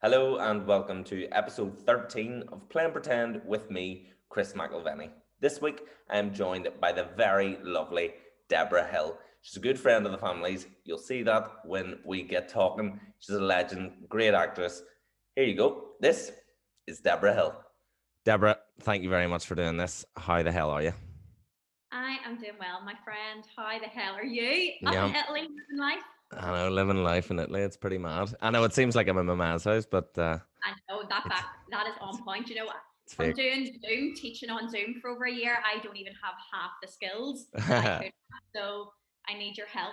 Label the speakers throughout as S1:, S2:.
S1: Hello and welcome to episode 13 of Play and Pretend with me, Chris McIlvenny. This week I am joined by the very lovely Debra Hill. She's a good friend of the family's. You'll see that when we get talking. She's a legend, great actress. Here you go. This is Debra Hill. Debra, thank you very much for doing this. How the hell are you?
S2: I am doing well, my friend. How the hell are you? Up in
S1: Yeah,
S2: Italy, living life?
S1: I know, living life in Italy, it's pretty mad. I know it seems like I'm in my man's house, but
S2: I know that
S1: it's
S2: that is
S1: it's
S2: on point.
S1: it's
S2: From
S1: fake.
S2: doing Zoom, teaching on Zoom for over a year, I don't even have half the skills that I could have. So I need your help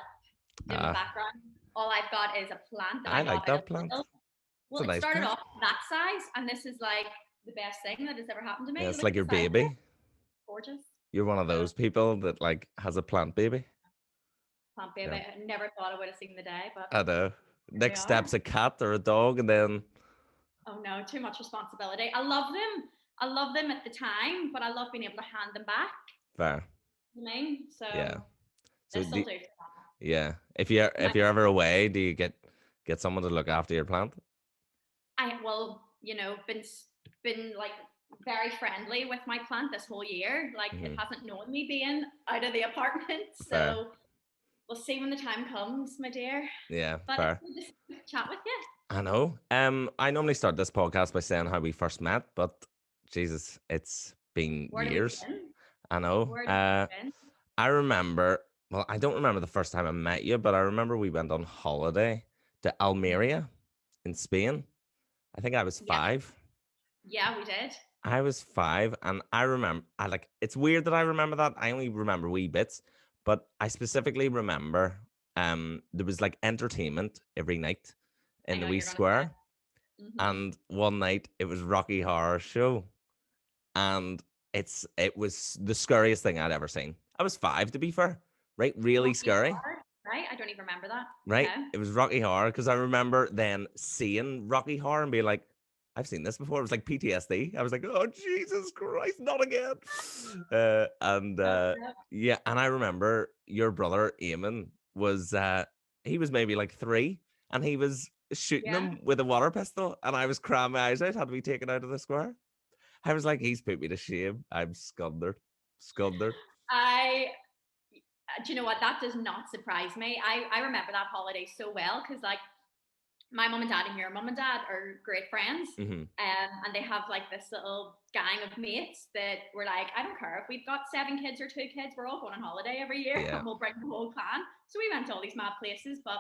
S2: doing my
S1: uh,
S2: background. All I've got is a plant that
S1: I
S2: I
S1: like
S2: got out of
S1: that plant.
S2: Lidl.
S1: It's
S2: Well,
S1: a
S2: it
S1: nice
S2: started
S1: plant.
S2: off that size, and this is like the best thing that has ever happened to
S1: Yeah,
S2: me.
S1: it's
S2: Look
S1: like
S2: at the
S1: your
S2: size of it.
S1: baby.
S2: Gorgeous.
S1: You're one of
S2: So,
S1: those people that like has a plant baby.
S2: plant baby.
S1: Yeah,
S2: I never thought I would have seen the day, but
S1: I know.
S2: here we
S1: Next
S2: are.
S1: step's a cat or a dog, and then
S2: Oh no, too much responsibility. I love them. I love them at the time, but I love being able to hand them back.
S1: fair.
S2: You know what I mean? So
S1: Yeah. So
S2: this will
S1: do,
S2: do for
S1: yeah, if you're
S2: now.
S1: if you're ever away, do you get someone to look after your plant?
S2: I well, been like very friendly with my plant this whole year. Like it
S1: Hmm.
S2: hasn't known me being out of the apartment.
S1: Fair.
S2: So we'll see when the time comes, my dear.
S1: Yeah,
S2: But it's
S1: fair.
S2: good to chat with you.
S1: I know. I normally start this podcast by saying how we first met, but Jesus, it's been
S2: Where do we
S1: years.
S2: begin?
S1: I know.
S2: Where do we begin?
S1: I remember, well, I don't remember the first time I met you, but I remember we went on holiday to Almeria in Spain. I think I was
S2: Yeah,
S1: 5.
S2: yeah, we did.
S1: I was 5, and I remember, it's weird that I remember that. I only remember wee bits, but I specifically remember there was like entertainment every night
S2: I
S1: in
S2: know
S1: the
S2: what
S1: wee
S2: you're gonna say.
S1: square. And one night it was Rocky Horror Show, and it was the scariest thing I'd ever seen. I was 5, to be fair, right? Really
S2: Rocky
S1: scary,
S2: Horror, right? I don't even remember that.
S1: right?
S2: Okay.
S1: It was Rocky Horror because I remember then seeing Rocky Horror and being like, I've seen this before. It was like PTSD. I was like, oh Jesus Christ, not again. And
S2: No, no.
S1: yeah, and I remember your brother Eamon he was maybe like 3, and he was shooting
S2: Yeah.
S1: them with a water pistol, and I was crying my eyes out, had to be taken out of the square. I was like, he's put me to shame. I'm scundered. Scundered.
S2: I do you know what? That does not surprise me. I remember that holiday so well because like my mom and dad and your mom and dad are great friends.
S1: Hmm.
S2: And they have like this little gang of mates that were like, I don't care if we've got 7 kids or 2 kids, we're all going on holiday every year
S1: Yeah.
S2: and we'll bring the whole clan. So we went to all these mad places, but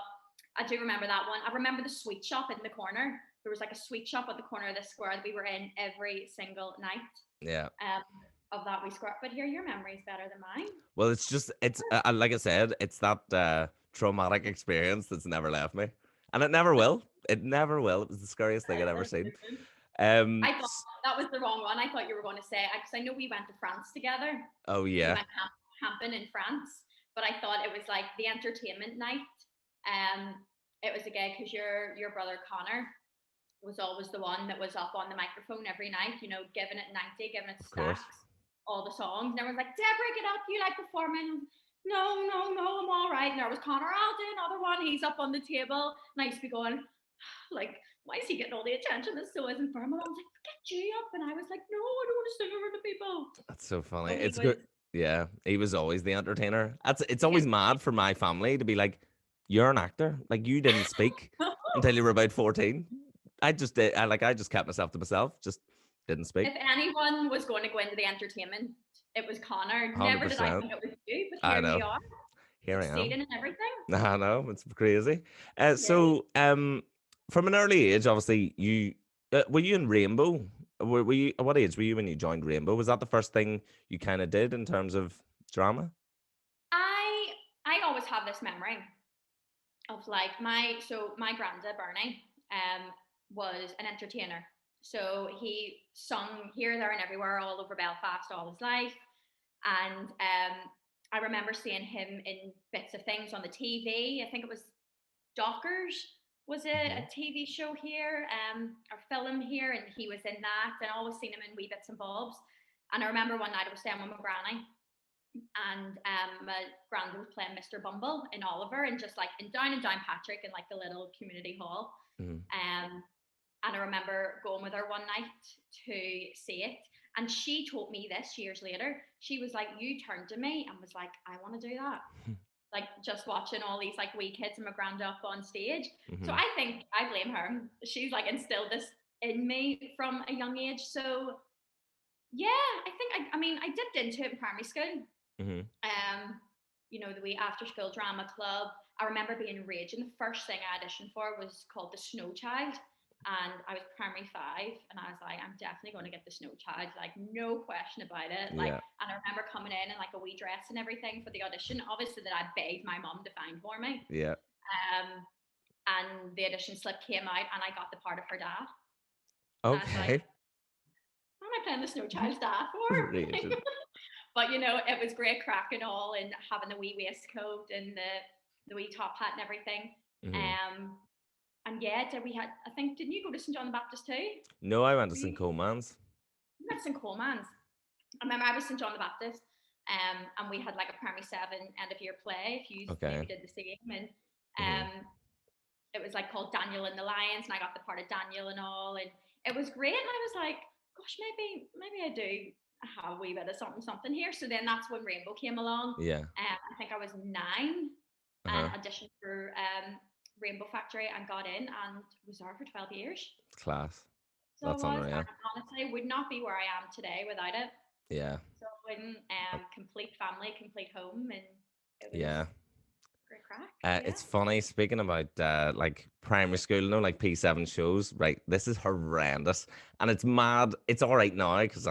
S2: I do remember that one. I remember the sweet shop in the corner. There was like a sweet shop at the corner of the square that we were in every single night
S1: Yeah.
S2: um, of that we square. But here, your memory is better than mine.
S1: Well, it's like I said, it's that traumatic experience that's never left me, and it never will. It never will. It was the scariest thing I'd ever
S2: That's so
S1: seen.
S2: good.
S1: Um.
S2: I thought that was the wrong one. I thought you were going to say because I know we went to France together.
S1: Oh
S2: We
S1: yeah.
S2: went camping in France, but I thought it was like the entertainment night. Um, it was a gay because your brother Connor was always the one that was up on the microphone every night. Giving it 90, giving it
S1: Of course.
S2: stacks, all the songs. And everyone's like, Deborah, get up! You like performing? No, no, no, I'm all right. And there was Connor. I'll do another one. He's up on the table, and I used to be going, like, why is he getting all the attention? This so isn't for him. And I was like, get you up. And I was like, no, I don't want to sing over the people.
S1: That's so funny.
S2: So he
S1: It's
S2: was,
S1: good. Yeah, he was always the entertainer. It's
S2: yeah.
S1: always mad for my family to be like, "You're an actor. Like you didn't speak until you were about 14." I just did. I just kept myself to myself. Just didn't speak.
S2: If anyone was going to go into the entertainment, it was Connor. Never did I
S1: 100%.
S2: think it was you, but
S1: I
S2: here you
S1: know.
S2: are,
S1: Here I am.
S2: succeeding in everything.
S1: I know it's crazy. Uh,
S2: Yay.
S1: so, um, from an early age, obviously, you were you in Rainbow? Were you? At what age were you when you joined Rainbow? Was that the first thing you kind of did in terms of drama?
S2: I I always have this memory of like my granda Bernie was an entertainer. So he sung here, there, and everywhere, all over Belfast, all his life. And I remember seeing him in bits of things on the TV. I think it was Dockers was
S1: Hmm.
S2: a TV show here, or film here, and he was in that. And I always seen him in wee bits and bobs. And I remember one night I was staying with my granny, and my granddad was playing Mr. Bumble in Oliver, and just like in Down Patrick in like the little community hall.
S1: Hmm.
S2: Um, and I remember going with her one night to see it. And she told me this years later. She was like, you turned to me and was like, I want to do that. Like just watching all these like wee kids and my granda up on stage. So I think I blame her. She's like instilled this in me from a young age. So yeah, I think I mean I dipped into it in primary school. You know, the wee after school drama club. I remember being raging. The first thing I auditioned for was called The Snow Child. And I was primary 5, and I was like, I'm definitely going to get the Snow Child, like no question about it. Like, and I remember coming in like a wee dress and everything for the audition. Obviously, that I begged my mum to find for me.
S1: Yeah.
S2: And the audition slip came out, and I got the part of her dad.
S1: Okay.
S2: And I was like, what am I playing the Snow Child's dad for? But you know, it was great crack and all, and having the wee waistcoat and the wee top hat and everything. And yeah, I think, didn't you go to St. John the Baptist too?
S1: No, I went to St. Coleman's.
S2: You went to St. Coleman's. I remember I was St. John the Baptist, and we had like a primary 7 end of year play, if you maybe did the same. And it was like called Daniel and the Lions, and I got the part of Daniel and all, and it was great. And I was like, gosh, maybe I do have a wee bit of something here. So then that's when Rainbow came along. I think I was 9 and auditioned for Rainbow Factory and got in and was there for 12 years.
S1: Class.
S2: So that's unreal. And honestly, would not be where I am today without it.
S1: Yeah.
S2: So I wouldn't complete family, complete home, and it was great crack.
S1: It's funny, speaking about like primary school, you know, like P7 shows, right? This is horrendous. And it's mad. It's all right now because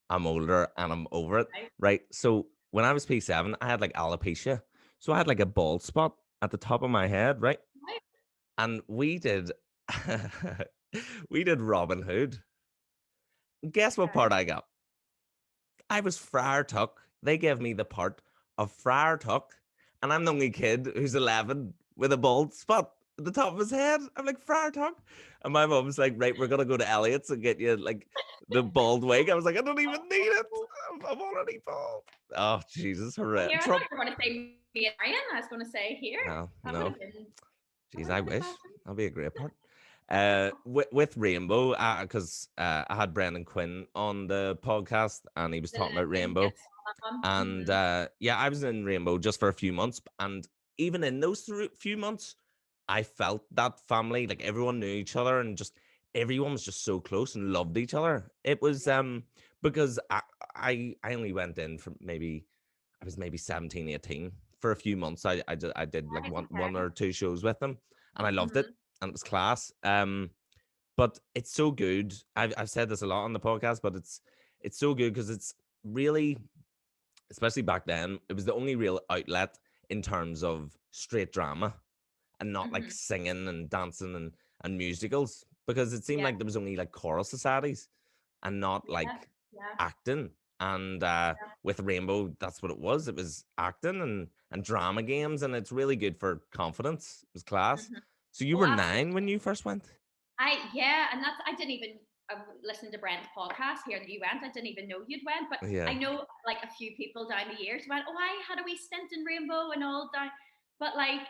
S1: I'm older and I'm over it. Right. So when I was P7, I had like alopecia. So I had like a bald spot at the top of my head, right? And we did Robin Hood. Guess what part I got? I was Friar Tuck. They gave me the part of Friar Tuck, and I'm the only kid who's 11 with a bald spot at the top of his head. I'm like, Friar Tuck. And my mom's like, right, we're gonna go to Elliot's and get you like the bald wig. I was like, I don't even need it. I'm already bald. Oh, Jesus.
S2: Yeah, I thought you were going to say me and Ryan. I was going to say here.
S1: No. Jeez, I wish. That'd be a great part. With Rainbow, because I had Brendan Quinn on the podcast and he was talking about Rainbow. And I was in Rainbow just for a few months. And even in those few months, I felt that family, like everyone knew each other and just everyone was just so close and loved each other. It was because I only went in for maybe 17, 18 for a few months. I did like one or two shows with them and I loved it and it was class. But it's so good. I've said this a lot on the podcast, but it's so good because it's really, especially back then, it was the only real outlet in terms of straight drama and not like singing and dancing and musicals, because it seemed like there was only like choral societies and not like acting. And with Rainbow, that's what it was. It was acting and drama games, and it's really good for confidence. It was class. So you were 9 when you first went?
S2: And that's, I didn't even listen to Brent's podcast here that you went. I didn't even know you'd went, but I know like a few people down the years went, oh, I had a wee stint in Rainbow and all that. But like,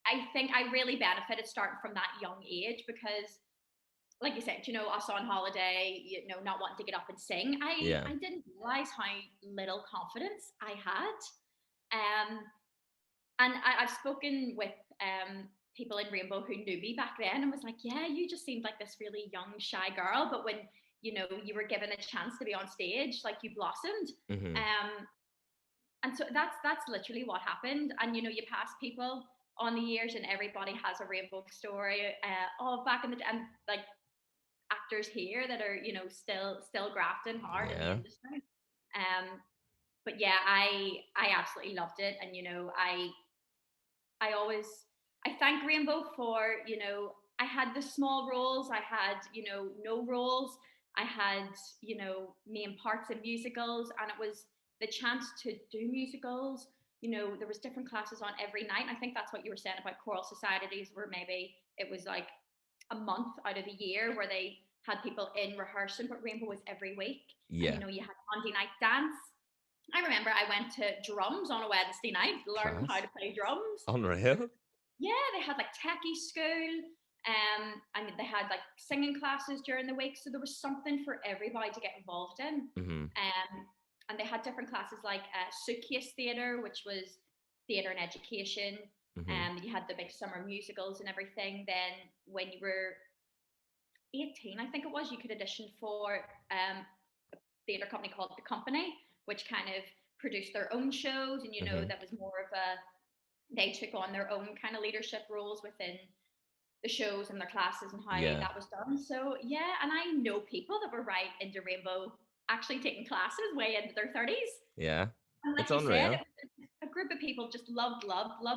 S2: I think I really benefited starting from that young age because, like you said, you know, us on holiday, you know, not wanting to get up and sing. I didn't realize how little confidence I had. And I've spoken with people in Rainbow who knew me back then and was like, yeah, you just seemed like this really young, shy girl. But when, you know, you were given a chance to be on stage, like you blossomed. And so that's literally what happened. And, you know, you pass people on the years and everybody has a Rainbow story back in the day, and like actors here that are, you know, still grafting hard in the industry. But yeah, I absolutely loved it. And, you know, I thank Rainbow for, you know, I had the small roles, I had, you know, no roles, I had, you know, main parts in musicals, and it was the chance to do musicals. You know, there was different classes on every night. And I think that's what you were saying about choral societies, where maybe it was like a month out of the year where they had people in rehearsing, but Rainbow was every week. And, you know, you had Monday night dance. I remember I went to drums on a Wednesday night, learning how to play drums.
S1: Unreal.
S2: Yeah, they had like techie school. And they had like singing classes during the week, so there was something for everybody to get involved in. And they had different classes like suitcase theatre, which was theatre and education. You had the big summer musicals and everything. Then when you were 18, I think it was, you could audition for a theatre company called The Company, which kind of produced their own shows, and that was more of a, they took on their own kind of leadership roles within the shows and their classes and how that was done. So yeah, and I know people that were right into Rainbow actually taking classes way into their 30s.
S1: Yeah.
S2: And like
S1: It's
S2: you
S1: unreal.
S2: said, a group of people just loved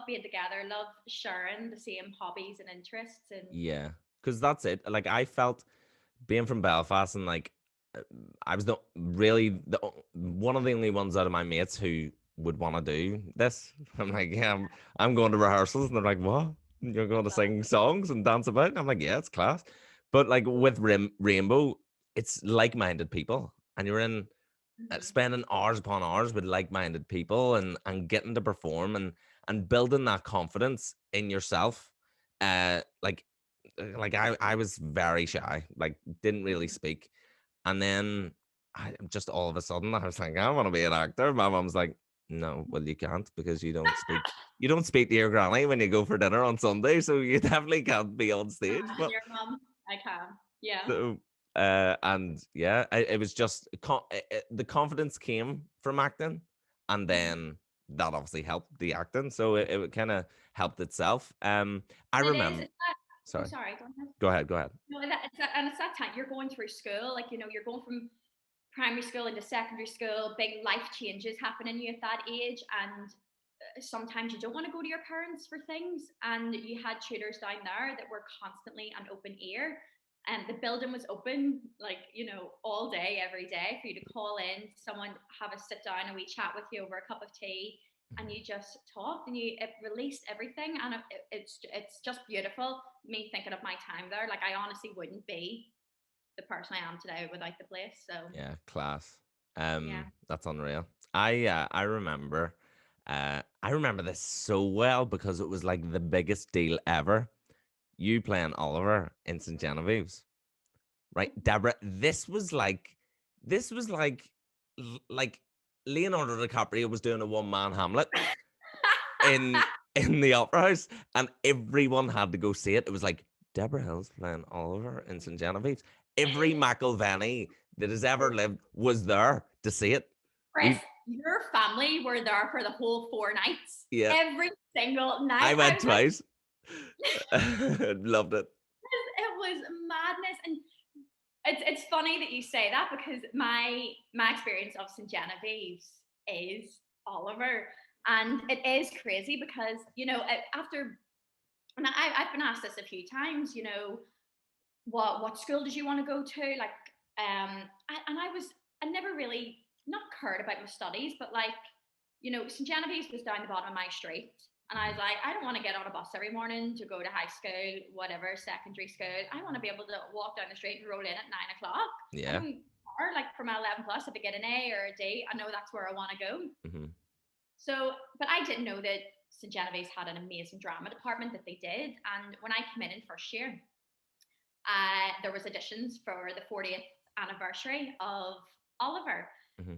S2: being together, loved sharing the same hobbies and interests. And
S1: Yeah. Because that's it. Like, I felt being from Belfast, and like I was one of the only ones out of my mates who would want to do this. I'm like, yeah, I'm going to rehearsals, and they're like, what? You're going to sing songs and dance about? And I'm like, yeah, it's class. But like with Rainbow, it's like-minded people, and you're in spending hours upon hours with like-minded people, and getting to perform, and building that confidence in yourself. Like I was very shy, like didn't really speak. And then I just all of a sudden I was like, I want to be an actor. My mom's like, no, well, you can't, because you don't speak to your granny when you go for dinner on Sunday, so you definitely can't be on stage. But
S2: your mom, I can, yeah.
S1: so and yeah, it was just the confidence came from acting, and then that obviously helped the acting, so it kind of helped itself. I
S2: And it is.
S1: remember.
S2: It's that. Oh,
S1: Sorry,
S2: sorry. Go ahead.
S1: go ahead.
S2: No, and it's that time you're going through school. Like you're going from primary school into secondary school. Big life changes happen in you at that age, and sometimes you don't want to go to your parents for things. And you had tutors down there that were constantly an open ear. And the building was open, like, all day, every day for you to call in, someone have a sit down and we chat with you over a cup of tea, and you just talked, and it released everything. And it's just beautiful. Me thinking of my time there, like I honestly wouldn't be the person I am today without the place. So
S1: Yeah, class.
S2: yeah.
S1: That's unreal. I remember this so well, because it was like the biggest deal ever. You playing Oliver in St. Genevieve's, right, Deborah? This was like Leonardo DiCaprio was doing a one-man Hamlet in the Opera House, and everyone had to go see it. It was like, Debra Hill's playing Oliver in St. Genevieve's. Every McIlvenny that has ever lived was there to see it.
S2: Chris, your family were there for the whole 4 nights.
S1: Yeah,
S2: Every single night.
S1: I
S2: I
S1: went
S2: was like,
S1: twice. Loved it.
S2: it was madness. And it's funny that you say that, because my experience of St. Genevieve's is Oliver. And it is crazy because, after, and I've been asked this a few times, what school did you want to go to? Like, I never really not cared about my studies, but like, St. Genevieve's was down the bottom of my street. And I was like, I don't want to get on a bus every morning to go to high school, whatever, secondary school. I want to be able to walk down the street and roll in at 9 o'clock.
S1: Yeah.
S2: Or like for my 11 plus, if I get an A or a D, I know that's where I want to go.
S1: Mm-hmm.
S2: So, but I didn't know that St. Genevieve's had an amazing drama department, that they did. And when I came in first year, there was auditions for the 40th anniversary of Oliver.
S1: Mm-hmm.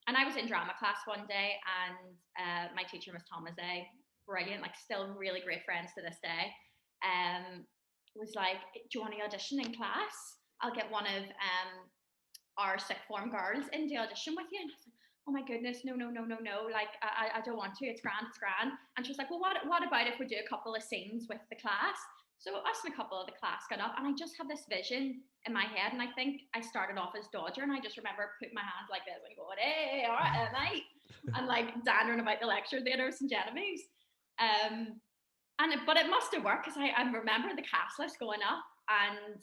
S2: And I was in drama class one day, and my teacher, Miss Thomas, brilliant, like still really great friends to this day, was like, do you want to audition in class? I'll get one of our sixth form girls in the audition with you. And I was like, oh my goodness, no. Like, I don't want to. It's grand. And she was like, well, what about if we do a couple of scenes with the class? So us and a couple of the class got up, and I just had this vision in my head. And I think I started off as Dodger, and I just remember putting my hands like this and going, hey, all right, mate. And like dandering about the lecture theatre of St. Genevieve's. But it must have worked, because I remember the cast list going up, and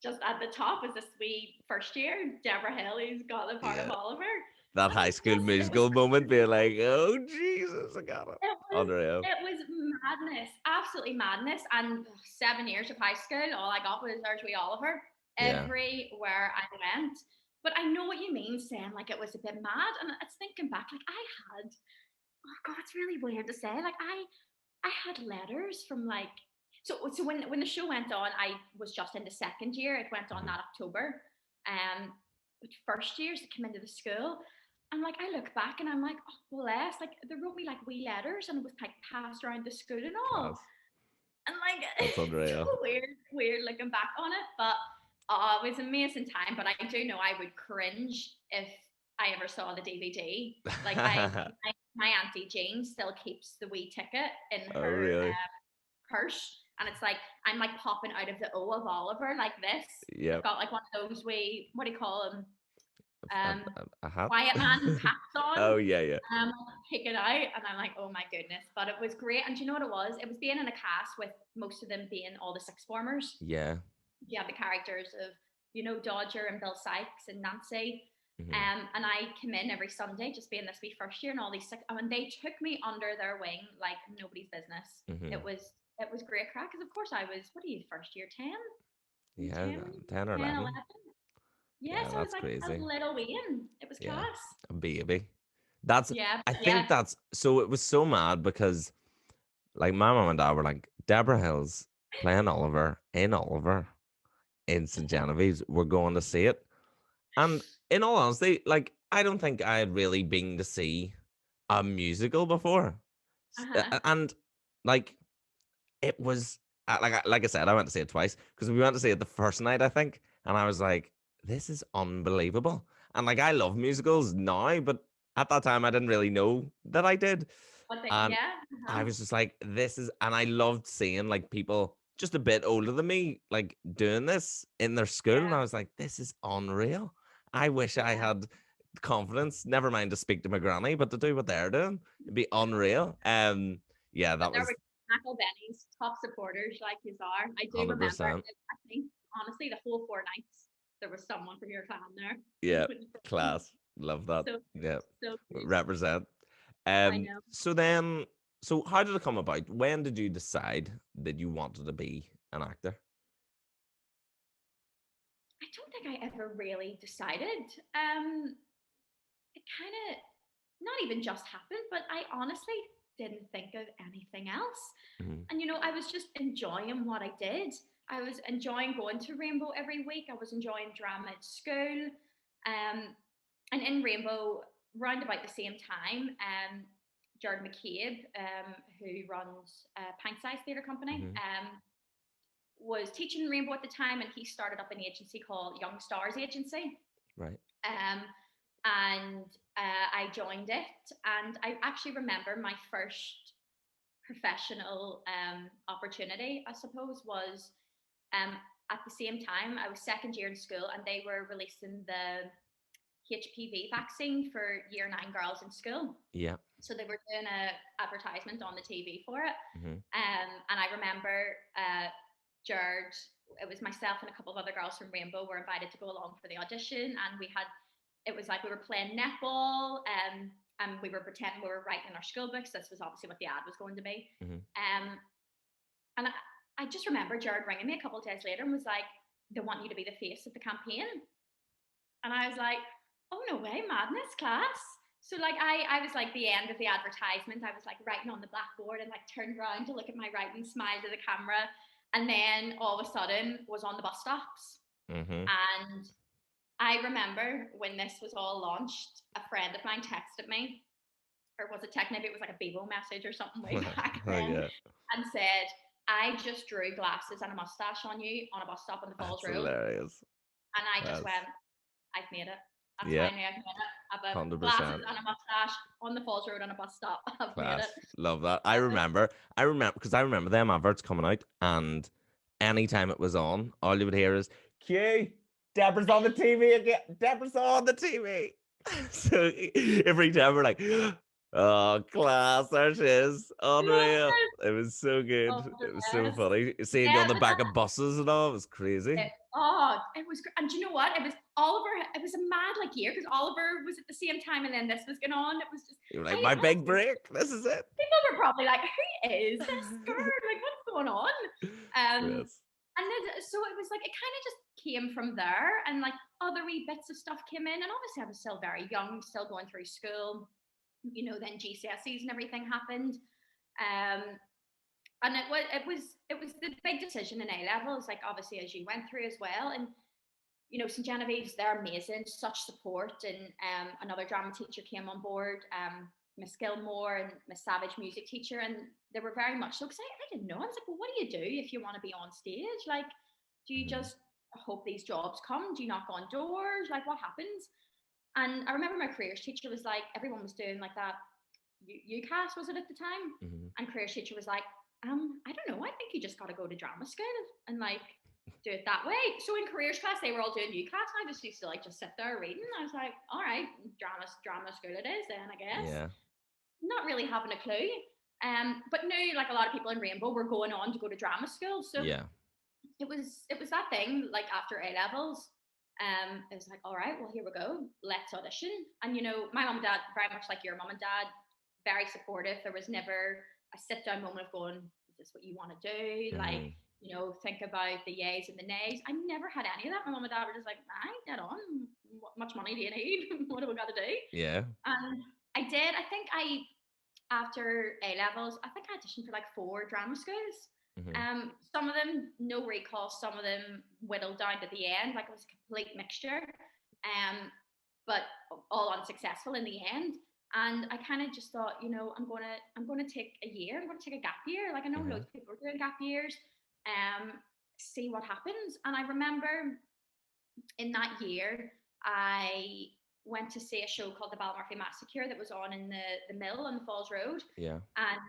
S2: just at the top was this wee first year, Debra Hill, who's got the part of Oliver.
S1: That High School Musical moment, being like, oh Jesus, I got it.
S2: It was madness, absolutely madness. And 7 years of high school, all I got was there's wee Oliver everywhere I went. But I know what you mean, saying like it was a bit mad. And it's thinking back, like oh God, it's really weird to say. Like I had letters from like So when the show went on, I was just in the second year. It went on
S1: Mhm.
S2: that October. With first years that come into the school. And like I look back and I'm like, oh bless, like they wrote me like wee letters and it was like passed around the school and all.
S1: Class.
S2: And like
S1: That's
S2: it's so
S1: unreal.
S2: weird looking back on it. But it was an amazing time. But I do know I would cringe if I ever saw the DVD. Like my auntie Jane still keeps the wee ticket in
S1: Oh,
S2: her
S1: really?
S2: purse, and it's like I'm like popping out of the O of Oliver like this. I've
S1: Yep.
S2: got like one of those wee, what do you call them?
S1: A,
S2: Um,
S1: a hat?
S2: quiet man hats on.
S1: Oh, yeah, yeah.
S2: Take it out, and I'm like, oh my goodness! But it was great, and do you know what it was? It was being in a cast with most of them being all the sixth formers.
S1: Yeah.
S2: You have the characters of Dodger and Bill Sykes and Nancy.
S1: Hmm.
S2: And I come in every Sunday, just being this wee first year, and all these six. I mean, they took me under their wing like nobody's business.
S1: Hmm.
S2: It was great crack because of course I was, what are you, first year, 10?
S1: Yeah,
S2: 10,
S1: 10 or
S2: 10,
S1: 11.
S2: 11. Yes,
S1: Yeah,
S2: I was
S1: that's
S2: like a
S1: crazy.
S2: little ween. It was
S1: Yeah,
S2: class.
S1: a baby. That's,
S2: Yeah,
S1: I
S2: but yeah.
S1: think that's, so it was so mad because like my mom and dad were like, Deborah Hill's playing Oliver in St. Genevieve's. We're going to see it. And in all honesty, like, I don't think I had really been to see a musical before.
S2: Uh-huh.
S1: And like, it was like I said, I went to see it twice because we went to see it the first night, I think, and I was like, "This is unbelievable." And like, I love musicals now, but at that time, I didn't really know that I did,
S2: But they,
S1: and
S2: yeah.
S1: I
S2: Uh-huh.
S1: was just like, "This is," and I loved seeing like people just a bit older than me like doing this in their school, and
S2: Yeah.
S1: I was like, "This is unreal." I wish I
S2: Yeah.
S1: had confidence. Never mind to speak to my granny, but to do what they're doing, it'd be unreal. Yeah,
S2: But
S1: that
S2: there were
S1: was
S2: McIlvenny's top supporters like you are. I do remember,
S1: 100%.
S2: I think, honestly, the whole 4 nights, there was someone from your clan there.
S1: Yeah,
S2: Which is brilliant.
S1: class. Love that.
S2: So,
S1: Yeah,
S2: so good.
S1: represent.
S2: I know.
S1: So then, so how did it come about? When did you decide that you wanted to be an actor?
S2: I don't think I ever really decided. It kind of not even just happened, but I honestly didn't think of anything else.
S1: Hmm.
S2: And I was just enjoying what I did. I was enjoying going to Rainbow every week. I was enjoying drama at school. And in Rainbow, round about the same time, Jared McCabe, who runs Pint Size Theatre Company,
S1: Hmm.
S2: was teaching Rainbow at the time, and he started up an agency called Young Stars Agency.
S1: Right.
S2: Um, and I joined it, and I actually remember my first professional opportunity, I suppose, was at the same time. I was second year in school, and they were releasing the HPV vaccine for year 9 girls in school.
S1: Yeah.
S2: So they were doing a advertisement on the TV for it.
S1: Hmm.
S2: And I remember George, it was myself and a couple of other girls from Rainbow were invited to go along for the audition, and it was like we were playing netball, and we were pretending we were writing in our school books. This was obviously what the ad was going to be.
S1: Hmm.
S2: And I just remember Jared ringing me a couple of days later and was like, they want you to be the face of the campaign. And I was like, oh, no way, madness, class. So like I was like the end of the advertisement. I was like writing on the blackboard and like turned around to look at my writing, smiled to the camera, and then all of a sudden was on the bus stops.
S1: Hmm.
S2: And I remember when this was all launched, a friend of mine texted me, or was it tech? Maybe it was like a Bebo message or something way back
S1: Oh
S2: then,
S1: yeah,
S2: and said, I just drew glasses and a mustache on you on a bus stop on the Falls
S1: that's
S2: Road.
S1: hilarious.
S2: And I just
S1: That's
S2: went, I've made it. I
S1: yeah,
S2: finally I've made it. I've a glasses
S1: 100%.
S2: and a mustache on the Falls Road on a bus stop. I've made it.
S1: Class. Love that.
S2: Uh,
S1: I remember because I remember them adverts coming out, and anytime it was on, all you would hear is Q, Deborah's on the TV again. Deborah's on the TV. So every time we're like, oh, class, there she is. Unreal. It was so good.
S2: oh,
S1: It was so
S2: yes.
S1: funny. Seeing you on
S2: Yeah,
S1: the
S2: but
S1: back of buses and all, it was crazy.
S2: it was great. And do you know what? It was Oliver. It was a mad like year because Oliver was at the same time, and then this was going on. It was just
S1: You were
S2: I
S1: like, my big
S2: honestly,
S1: break. This is it.
S2: people were probably like, "Who is this girl? Like, what's going on?"
S1: Yes.
S2: And then so it was like it kind of just came from there, and like other wee bits of stuff came in, and obviously I was still very young, still going through school. Then GCSEs and everything happened. Um, And it was the big decision in A levels, like obviously as you went through as well. And you know, St Genevieve's, they're amazing, such support. And another drama teacher came on board, Miss Gilmore, and Miss Savage, music teacher, and they were very much so excited. I didn't know. I was like, well, what do you do if you want to be on stage? Like, do you just hope these jobs come? Do you knock on doors? Like, what happens? And I remember my careers teacher was like, everyone was doing like that UCAS, was it at the time? And careers teacher was like, I don't know, I think you just got to go to drama school and like do it that way. So in careers class, they were all doing UCAS, and I just used to like just sit there reading. I was like, all right, drama school it is then, I guess.
S1: Yeah.
S2: Not really having a clue. But knew like a lot of people in Rainbow were going on to go to drama school. So
S1: yeah,
S2: it was that thing, like after A levels. It was like, all right, well, here we go. Let's audition. And you know, my mom and dad, very much like your mom and dad, very supportive. There was never a sit down moment of going, is this what you want to do? Like, you know, think about the yays and the nays. I never had any of that. My mom and dad were just like, get on. What much money do you need? What do we got to do?
S1: yeah.
S2: And I did. I think after A levels, I think I auditioned for like 4 drama schools. Some of them no recall, some of them whittled down to the end, like it was a complete mixture. But all unsuccessful in the end. And I kind of just thought, you know, I'm gonna take a year. I'm gonna take a gap year. Like I know loads of people are doing gap years. See what happens. And I remember in that year, I went to see a show called The Ballymurphy Massacre that was on in the mill on the Falls Road.
S1: Yeah.
S2: And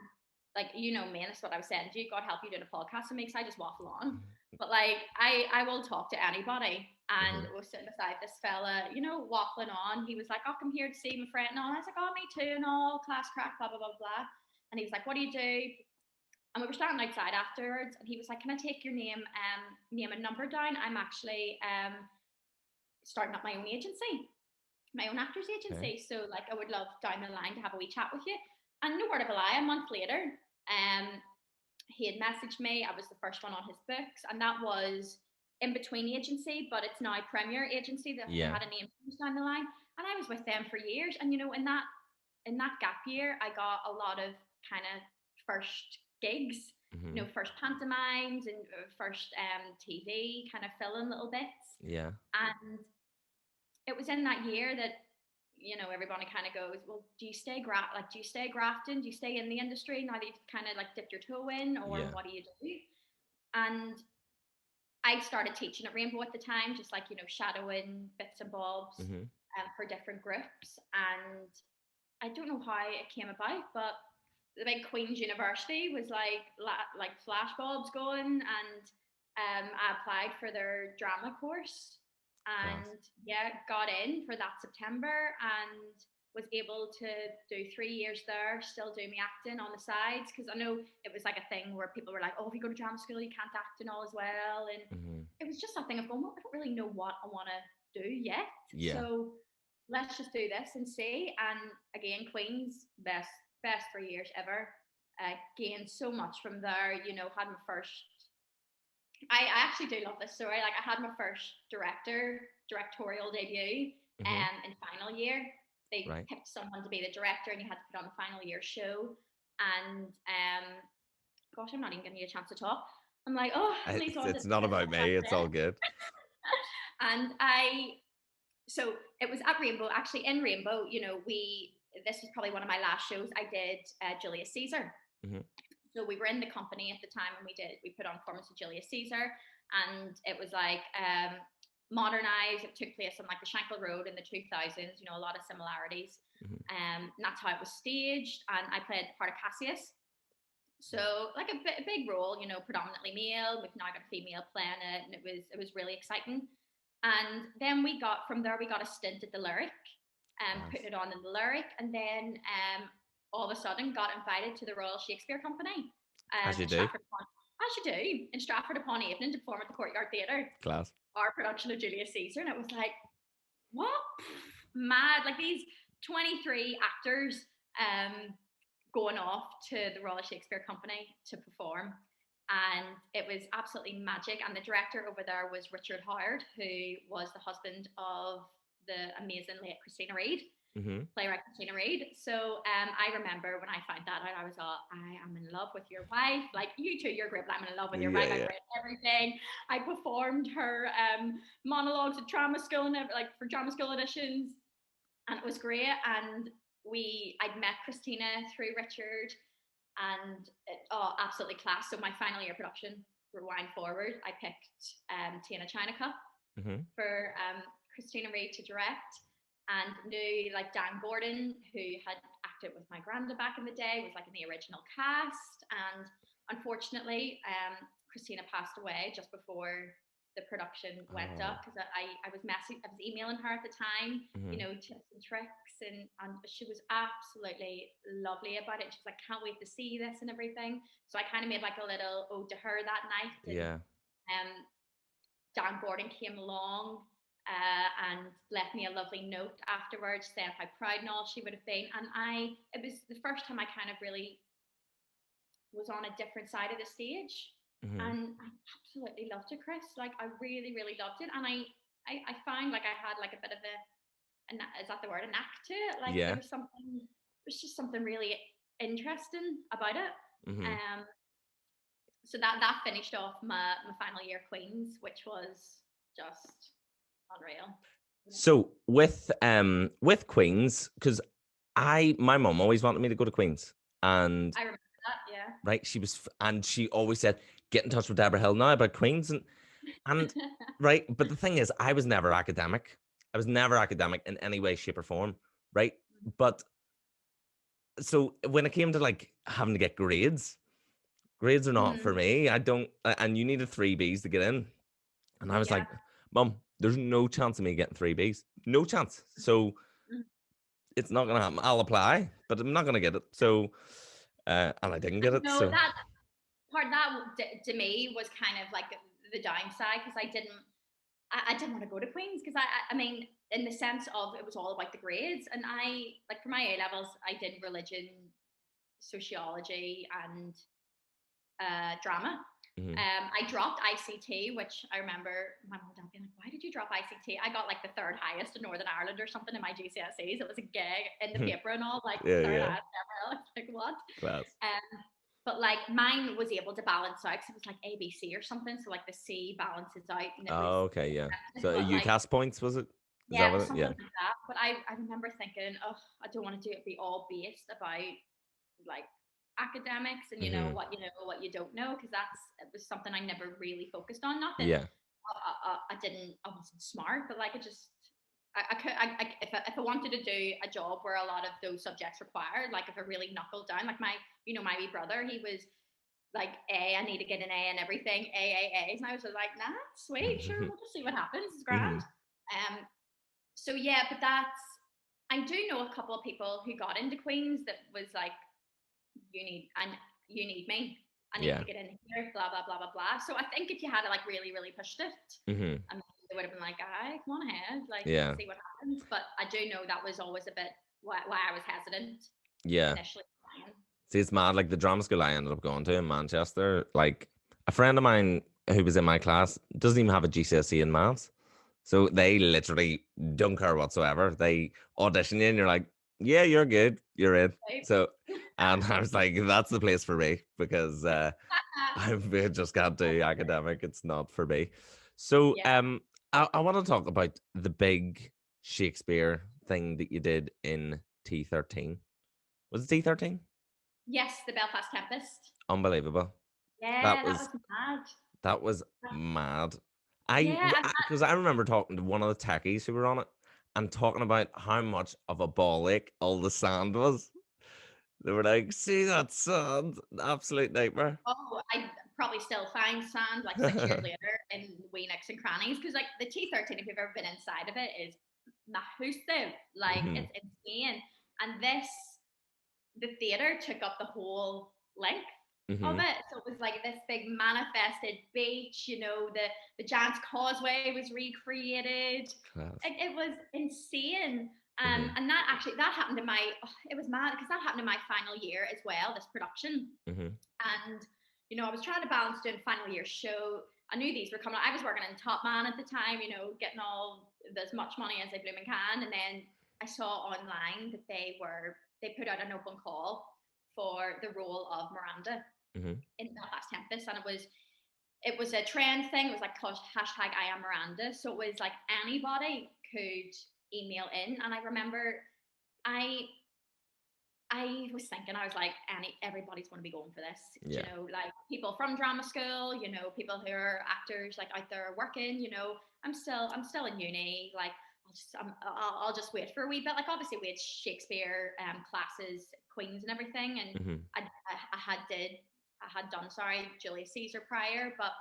S2: like, you know me, and that's what I was saying to you. God help you doing a podcast with me, because I just waffle on. But like, I will talk to anybody. And was sitting beside this fella, you know, waffling on. He was like, "Oh, I'm here to see my friend," and all. I was like, "Oh, me too," and all. Class crack, blah blah blah blah. And he was like, "What do you do?" And we were standing outside afterwards, and he was like, "Can I take your name and number down? I'm actually starting up my own agency, my own actors agency. So like, I would love down the line to have a wee chat with you." And no word of a lie, a month later, he had messaged me. I was the first one on his books, and that was in between agency, but it's now Premier Agency that had a name down the line. And I was with them for years. And you know, in that gap year, I got a lot of kind of first gigs, you know, first pantomimes and first TV, kind of filling little bits.
S1: Yeah.
S2: And it was in that year that, you know, everybody kind of goes, well, do you stay grafting? Do you stay in the industry now that you've kind of like dipped your toe in, or what do you do? And I started teaching at Rainbow at the time, just like, you know, shadowing bits and bobs for different groups. And I don't know how it came about, but the big Queen's University was like flash bulbs going, and I applied for their drama course. And got in for that September, and was able to do 3 years there, still do my acting on the sides, because I know it was like a thing where people were like, "Oh, if you go to drama school, you can't act and all as well." And it was just that thing of going, well, I don't really know what I want to do yet. So let's just do this and see. And again, Queen's best 3 years ever. Gained so much from there. You know, had my first. I actually do love this story. Like, I had my first directorial debut in final year. They picked someone to be the director, and you had to put on the final year show. And gosh, I'm not even giving you a chance to talk. I'm like, oh,
S1: it's not about me. It's all good.
S2: And so it was at Rainbow. Actually, in Rainbow, you know, this was probably one of my last shows. I did Julius Caesar. So we were in the company at the time, and we put on performance of Julius Caesar, and it was like modernized. It took place on like the Shankill Road in the 2000s, you know, a lot of similarities. And that's how it was staged. And I played the part of Cassius. So like a big role, you know, predominantly male. We've now got a female playing it, and it was really exciting. And then from there we got a stint at the Lyric, putting it on in the Lyric, and then all of a sudden got invited to the Royal Shakespeare Company.
S1: As you do.
S2: In Stratford-upon-Avon to perform at the Courtyard Theatre.
S1: Class.
S2: Our production of Julius Caesar. And it was like, what? Mad. Like these 23 actors going off to the Royal Shakespeare Company to perform. And it was absolutely magic. And the director over there was Richard Howard, who was the husband of the amazing late Christina Reid. playwright Christina Reid. So I remember when I found that out, I was all, I am in love with your wife. Like, you two, you're great, but I'm in love with your wife. I've read everything. I performed her monologues at drama school, and like for drama school auditions, and it was great. And I'd met Christina through Richard, and absolutely class. So my final year production, rewind forward, I picked Tina China Cup for Christina Reid to direct, and knew like Dan Gordon, who had acted with my Miranda back in the day, was like in the original cast. And unfortunately, Christina passed away just before the production went up, because I was emailing her at the time, you know, tips and tricks, and she was absolutely lovely about it. She's like, can't wait to see this and everything. So I kind of made like a little ode to her that night. And, Dan Gordon came along and left me a lovely note afterwards saying how proud and all she would have been. And it was the first time I kind of really was on a different side of the stage. And I absolutely loved it, Chris. Like, I really, really loved it. And I found like I had like a bit of is that the word, a knack to it? Like, there was just something really interesting about it. So that finished off my final year Queen's, which was just unreal.
S1: So with Queen's, because my mum always wanted me to go to Queen's, and
S2: I remember that, yeah.
S1: Right, she always said, get in touch with Debra Hill now about Queen's, and right, but the thing is, I was never academic. I was never academic in any way, shape, or form, right? But so when it came to like having to get grades are not for me. I don't, and you needed 3 Bs to get in. And I was like, Mum, there's no chance of me getting 3 Bs. No chance. So it's not going to happen. I'll apply, but I'm not going to get it. So, and I didn't get it.
S2: No,
S1: so
S2: that to me was kind of like the downside, because I didn't want to go to Queen's, because I mean, in the sense of it was all about the grades. And I, like, for my A levels, I did religion, sociology, and drama. I dropped ICT, which I remember my mom and dad being like, why did you drop ICT? I got like the 3rd highest in Northern Ireland or something in my GCSEs. It was a gig in the paper and all, like, 3rd highest ever. I was like, what?
S1: Class.
S2: But like mine was able to balance out, because it was like ABC or something. So like the C balances out. And
S1: okay, yeah. So UCAS points, was it?
S2: Yeah, it was something like that. But I remember thinking, oh, I don't want to be all based about like academics and you know what you don't know, because it was something I never really focused on. Not that I wasn't smart, but like if I wanted to do a job where a lot of those subjects required, like if I really knuckled down, like my wee brother, he was like, I need to get an A in everything, A's, and I was like, nah, sweet, sure, we'll just see what happens, it's grand. So yeah, but I do know a couple of people who got into Queen's that was like, you need me. I need to get in here, blah, blah, blah, blah, blah. So I think if you had like really, really pushed it, I mean, they would have been like, come on ahead, like, see what happens. But I do know that was always a bit why I was hesitant. Initially.
S1: See, it's mad. Like the drama school I ended up going to in Manchester, like a friend of mine who was in my class doesn't even have a GCSE in maths. So they literally don't care whatsoever. They audition you and you're like, yeah, you're good, you're in. So, and I was like, that's the place for me, because I just can't do academic. It's not for me. So I want to talk about the big Shakespeare thing that you did in T13. Was it T13?
S2: Yes, the Belfast Tempest.
S1: Unbelievable.
S2: Yeah, that was mad.
S1: That was mad. Because I remember talking to one of the techies who were on it and talking about how much of a ball ache all the sand was. They were like, see that sand? Absolute nightmare.
S2: Oh, I probably still find sand like 6 years later in wee nicks and crannies, because like the T13, if you've ever been inside of it, is massive. Like it's insane. And the theatre took up the whole length of it. So it was like this big manifested beach, the Giant's Causeway was recreated. It was insane. And that happened in it was mad, because that happened in my final year as well, this production. And, I was trying to balance doing final year show. I knew these were coming. I was working in Top Man at the time, getting all as much money as I blooming can. And then I saw online that they put out an open call for the role of Miranda in Belfast Tempest, and it was a trend thing. It was like called hashtag I am Miranda. So it was like anybody could email in. And I remember I was thinking, I was like, everybody's going to be going for this.
S1: Yeah.
S2: You know, like people from drama school, you know, people who are actors like out there working, you know, I'm still in uni. Like I'll just wait for a wee bit. Like obviously we had Shakespeare classes, Queens and everything. And I had done, Julius Caesar prior, but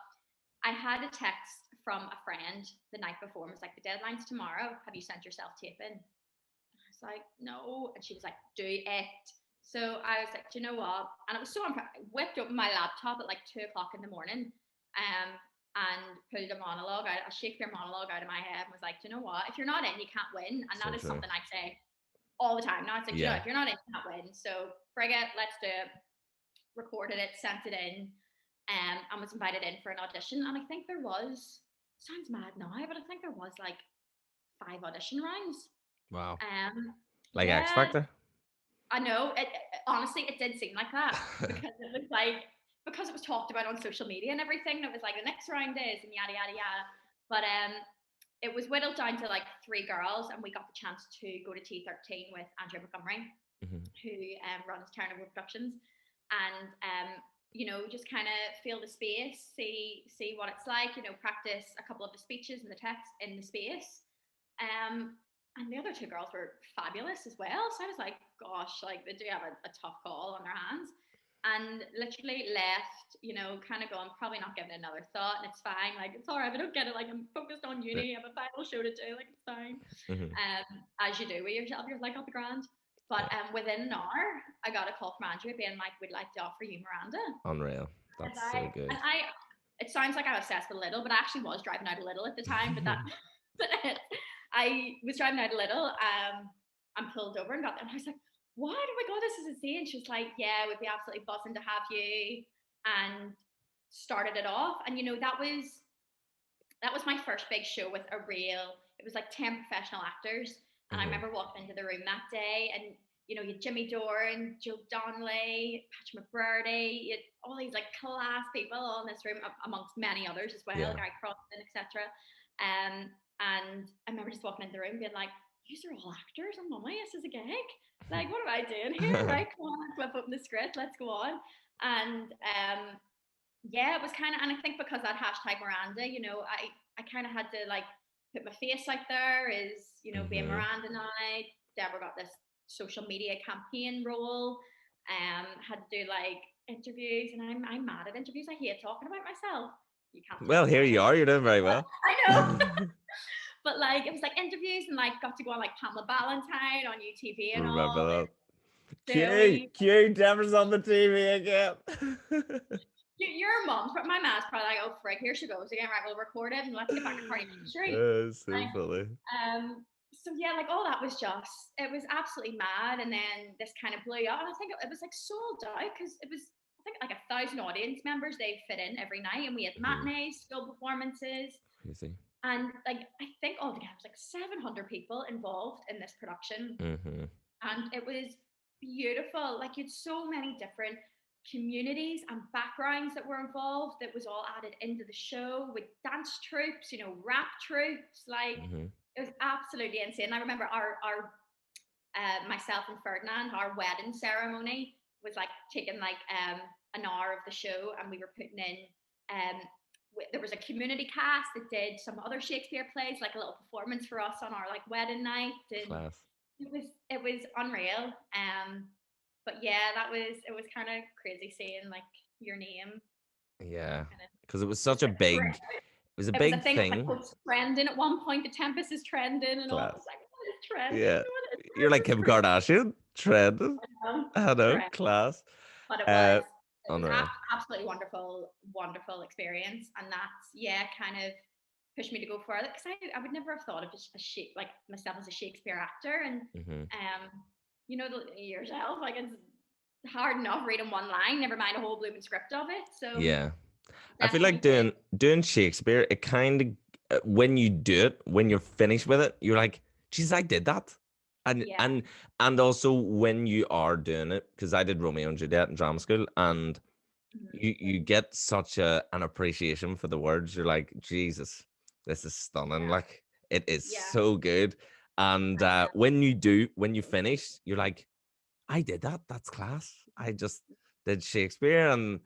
S2: I had a text from a friend the night before and was like, the deadline's tomorrow. Have you sent yourself taping? I was like, no. And she was like, do it. So I was like, do you know what? And it was so I whipped open my laptop at like 2:00 in the morning and pulled a Shakespeare monologue out of my head and was like, do you know what? If you're not in, you can't win. And that is something I say all the time. Now it's like, you know, if you're not in, you can't win. So frig it, let's do it. Recorded it, sent it in, and was invited in for an audition. And I think there was, sounds mad now, but I think there was like 5 audition rounds.
S1: Wow. Like X Factor?
S2: I know. Honestly, it did seem like that because it was like, because it was talked about on social media and everything. And it was like the next round is and yada yada yada. But it was whittled down to like 3 girls, and we got the chance to go to T13 with Andrew McIlvenny, who runs Terra Nova Productions, and you know, just kind of feel the space, see what it's like. You know, practice a couple of the speeches and the text in the space. And the other 2 girls were fabulous as well. So I was like, gosh, like they do have a tough call on their hands. And literally left, you know, kind of going, probably not giving it another thought. And it's fine. Like, it's all right. I don't get it. Like, I'm focused on uni. I have a final show to do. Like, it's fine. As you do with yourself. You're like, I'll be grand. But within an hour, I got a call from Andrew being like, we'd like to offer you Miranda.
S1: Unreal. That's so good.
S2: And it sounds like I was obsessed with Lidl, but I actually was driving out a Lidl at the time. But I was driving out a Lidl and pulled over and got there. And I was like, what? Oh my God, this is insane. She was like, yeah, we'd be absolutely buzzing to have you. And started it off. And, you know, that was my first big show with it was like 10 professional actors. And I remember walking into the room that day and, you know, you had Jimmy Doran, Joe Donnelly, Patrick McBurdy, you had all these like class people all in this room, amongst many others as well, Guy Croston, etc. And I remember just walking into the room being like, these are all actors. I'm like, this is a gig. Like, what am I doing here? Right, come on, flip open the script, let's go on. And it was kind of, and I think because that hashtag Miranda, you know, I kind of had to like put my face out there as, you know, being Miranda now. Debra got this social media campaign role, had to do like interviews, and I'm mad at interviews. I hate talking about myself. You can't.
S1: Well, here you are. You're doing very well.
S2: I know. But like, it was like interviews and like got to go on like Pamela Valentine on UTV and
S1: remember
S2: all.
S1: That. Cute. Deborah's on the TV again.
S2: Your mom's, my mom's probably like, oh frig, here she goes again. Right, we'll record it and let's get back to party history.
S1: So funny.
S2: So yeah, like all that was it was absolutely mad. And then this kind of blew up, and I think it was like sold out because it was, I think, like 1,000 audience members they fit in every night, and we had matinees, school performances.
S1: Crazy.
S2: And like, I think altogether it was like 700 people involved in this production. And it was beautiful. Like, you had so many different communities and backgrounds that were involved. That was all added into the show with dance troupes, you know, rap troupes. Like, it was absolutely insane. I remember our myself and Ferdinand, our wedding ceremony was like taking like an hour of the show, and we were putting in there was a community cast that did some other Shakespeare plays, like a little performance for us on our like wedding night. And
S1: class.
S2: It was unreal. But yeah, it was kind of crazy seeing like your name.
S1: Yeah, because it was such a big, it was a big thing. It
S2: was trending at one point. The Tempest is trending, and all. I was like, what is trending?
S1: Yeah, you're like Kim Kardashian, trending. I know, class.
S2: But it was. It was absolutely wonderful experience, and that's kind of pushed me to go further, because I would never have thought of like myself as a Shakespeare actor, and you know, yourself, like, it's hard enough reading one line, never mind a whole blooming script of it. So
S1: yeah, I feel like doing Shakespeare, it kind of when you do it, when you're finished with it, you're like, Jesus, I did that. And
S2: Yeah.
S1: and also when you are doing it, because I did Romeo and Juliet in drama school, and
S2: Mhm.
S1: you get such an appreciation for the words. You're like, Jesus, this is stunning.
S2: Yeah.
S1: Like it is
S2: Yeah.
S1: so good. And when you finish, you're like, I did that. That's class. I just did Shakespeare, and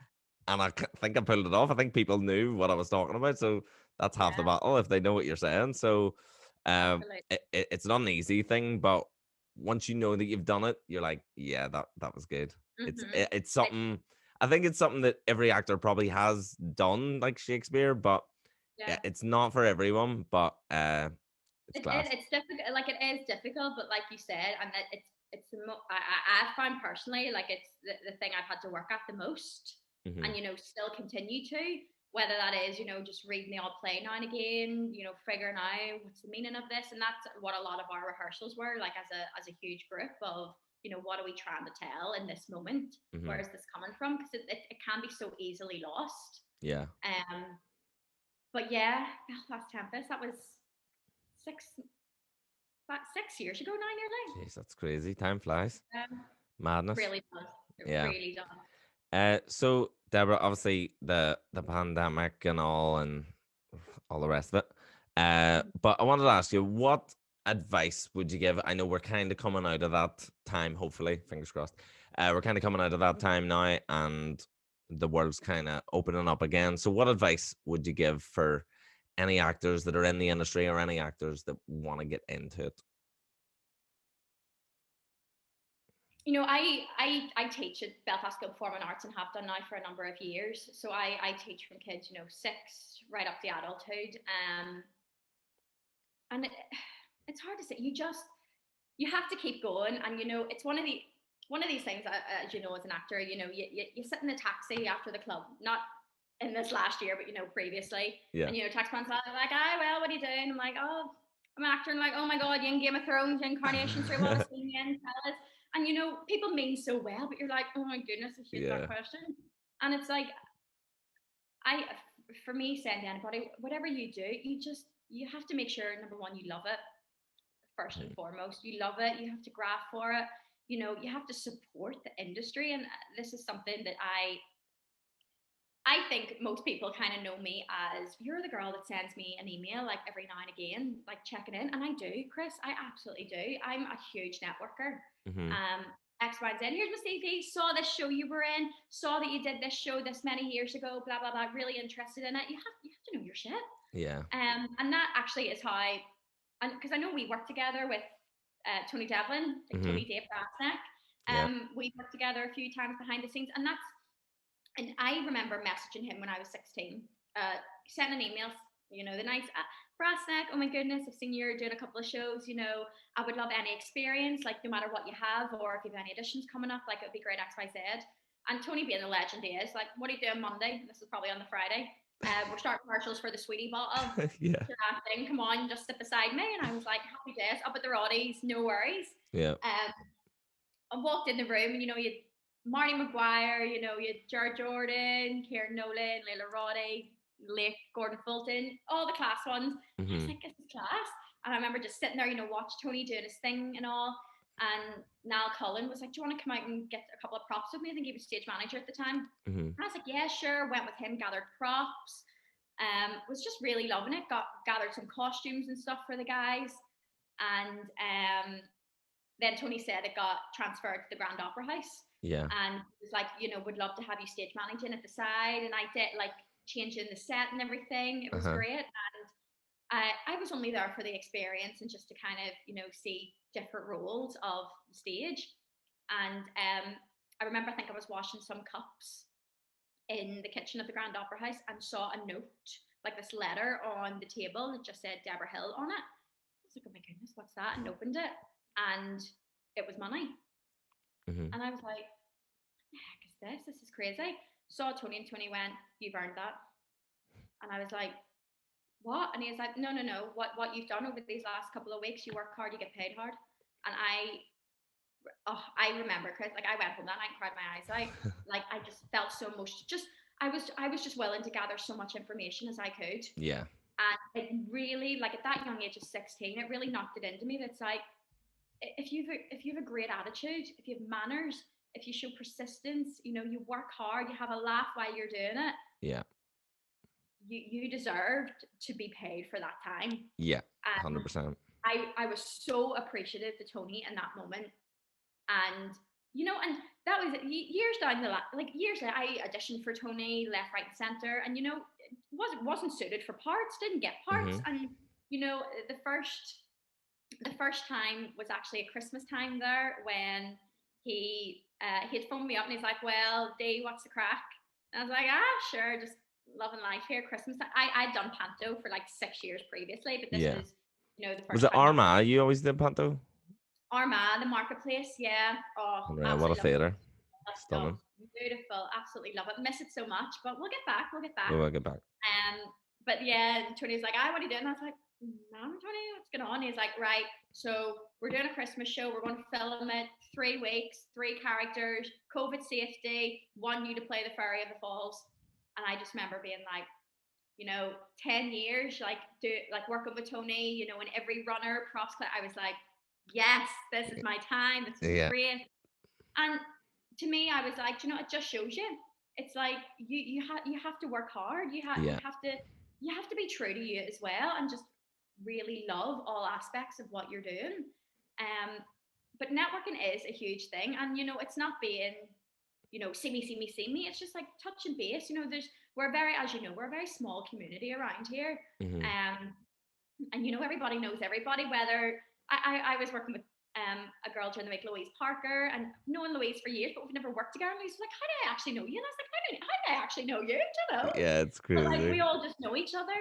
S1: think I pulled it off. I think people knew what I was talking about, so that's half the
S2: Yeah.
S1: battle if they know what you're saying. So,
S2: Absolutely.
S1: it's not an easy thing, but once you know that you've done it, you're like, yeah, that was good.
S2: Mm-hmm.
S1: It's something. I think it's something that every actor probably has done, like Shakespeare, but
S2: Yeah.
S1: yeah, it's not for everyone. But it's class.
S2: It's difficult. Like it is difficult, but like you said, and that it's I found personally like it's the thing I've had to work at the most,
S1: Hmm.
S2: and still continue to. Whether that is just reading the odd play now and again, figuring out what's the meaning of this, and that's what a lot of our rehearsals were like as a huge group of what are we trying to tell in this moment?
S1: Hmm.
S2: Where is this coming from? Because it can be so easily lost.
S1: Yeah.
S2: But yeah, Belfast Tempest. That was six about 6 years ago now, nearly.
S1: Jeez, that's crazy. Time flies. Madness.
S2: Really does. It
S1: Yeah.
S2: really does.
S1: So Deborah, obviously the pandemic and all the rest of it. But I wanted to ask you, what advice would you give? I know we're kind of coming out of that time, hopefully, fingers crossed. We're kind of coming out of that time now, and the world's kind of opening up again. So, what advice would you give for any actors that are in the industry or any actors that want to get into it?
S2: I teach at Belfast School of Performing Arts and have done now for a number of years. So I teach from kids, 6 right up to adulthood. And it's hard to say. You have to keep going, and it's one of these things. As you know, as an actor, you sit in the taxi after the club, not in this last year, but previously,
S1: Yeah.
S2: and tax man's like, well, what are you doing? I'm like, oh, I'm an actor, and like, oh my god, you in Game of Thrones, you in Coronation Street, what a scene you in, fellas. And people mean so well, but you're like, oh my goodness, if you that
S1: Yeah.
S2: question. And it's like, I, for me, saying to anybody, whatever you do, you have to make sure, number one, you love it first and
S1: Mhm.
S2: foremost. You love it. You have to graft for it. You have to support the industry, and this is something that I think most people kind of know me as you're the girl that sends me an email like every now and again, like checking in. And I do, Chris. I absolutely do. I'm a huge networker.
S1: Mhm.
S2: X, Y, and Z. Here's my CV. Saw this show you were in. Saw that you did this show this many years ago. Blah blah blah. Really interested in it. You have to know your shit.
S1: Yeah.
S2: And that actually is how, and because I know we work together with Tony Devlin, like
S1: Mhm.
S2: Tony Dave Brassneck.
S1: Yeah.
S2: We worked together a few times behind the scenes, and I remember messaging him when I was 16, sending emails, the nights, Brassneck, oh my goodness, I've seen you're doing a couple of shows, I would love any experience, like no matter what you have, or if you have any auditions coming up, like it would be great, X, Y, Z. And Tony being the legend he is, like, what are you doing Monday? This is probably on the Friday. We're starting commercials for the Sweetie bottle.
S1: Yeah.
S2: Thing, come on, just sit beside me. And I was like, happy days, up at the Roddies, no worries.
S1: Yeah.
S2: I walked in the room, and you had Marty McGuire, you had Jared Jordan, Kieran Nolan, Layla Roddy, Lake Gordon Fulton, all the class ones. I was
S1: Mhm.
S2: like, this is class. And I remember just sitting there, watch Tony doing his thing and all. And Niall Cullen was like, do you want to come out and get a couple of props with me? I think he was stage manager at the time.
S1: Mhm.
S2: And I was like, yeah, sure. Went with him, gathered props. Was just really loving it. Gathered some costumes and stuff for the guys. And then Tony said it got transferred to the Grand Opera House.
S1: Yeah.
S2: And it was like, would love to have you stage managing at the side. And I did like changing the set and everything. It was
S1: Uh-huh.
S2: great. And I was only there for the experience and just to kind of, see different roles of the stage. And I remember, I think I was washing some cups in the kitchen of the Grand Opera House and saw a note, like this letter on the table that just said Debra Hill on it. I was like, oh my goodness, what's that? And opened it, and it was money.
S1: Mhm.
S2: And I was like, what the heck is this? This is crazy. Saw Tony, and Tony went, you've earned that. And I was like, what? And he was like, no, no, no. What you've done over these last couple of weeks, you work hard, you get paid hard. And I remember, Chris, like I went home that night and cried my eyes out. Like I just felt so much. I was just willing to gather so much information as I could.
S1: Yeah.
S2: And it really, like at that young age of 16, it really knocked it into me. That's like, if you have a great attitude, if you have manners, if you show persistence, you work hard, you have a laugh while you're doing it,
S1: Yeah.
S2: you deserved to be paid for that time.
S1: Yeah.
S2: And
S1: 100%.
S2: I was so appreciative to Tony in that moment. And and that was years down the line, like years later, I auditioned for Tony left, right, and center, and it wasn't suited for parts, didn't get parts,
S1: Mm-hmm.
S2: and the first time was actually a Christmas time there when he had phoned me up and he's like, "Well, Dee, what's the crack?" And I was like, Sure, just loving life here, Christmas time." I'd done panto for like 6 years previously, but this
S1: Yeah.
S2: was the
S1: Was
S2: first
S1: it
S2: time that
S1: Armagh you always did Panto?
S2: Armagh, the marketplace, yeah. Oh,
S1: Unreal. What a
S2: absolutely love
S1: theatre.
S2: it. Oh,
S1: Stunning.
S2: beautiful, absolutely love it. Miss it so much, but we'll get back. We'll get back.
S1: Oh, I get back.
S2: But yeah, Tony's like, "What are you doing?" I was like, "No, Tony, what's going on?" He's like, "Right, so we're doing a Christmas show. We're going to film it 3 weeks, 3 characters, COVID safety, want you to play the Fairy of the Falls." And I just remember being like, 10 years, like working with Tony, in every runner, props, I was like, yes, this is my time. This is
S1: Yeah.
S2: great. And to me, I was like, it just shows you. It's like you have to work hard.
S1: Yeah.
S2: You have to be true to you as well, and just really love all aspects of what you're doing. Um, but networking is a huge thing, and it's not being see me, see me, see me. It's just like touching base. We're very, as we're a very small community around here.
S1: Mm-hmm.
S2: And everybody knows everybody. Whether I was working with a girl during the week, Louise Parker, and known Louise for years, but we've never worked together. And Louise was like, "How do I actually know you?" And I was like, how do I actually know you? Do you know?
S1: Yeah, it's
S2: But like
S1: crazy.
S2: we all just know each other.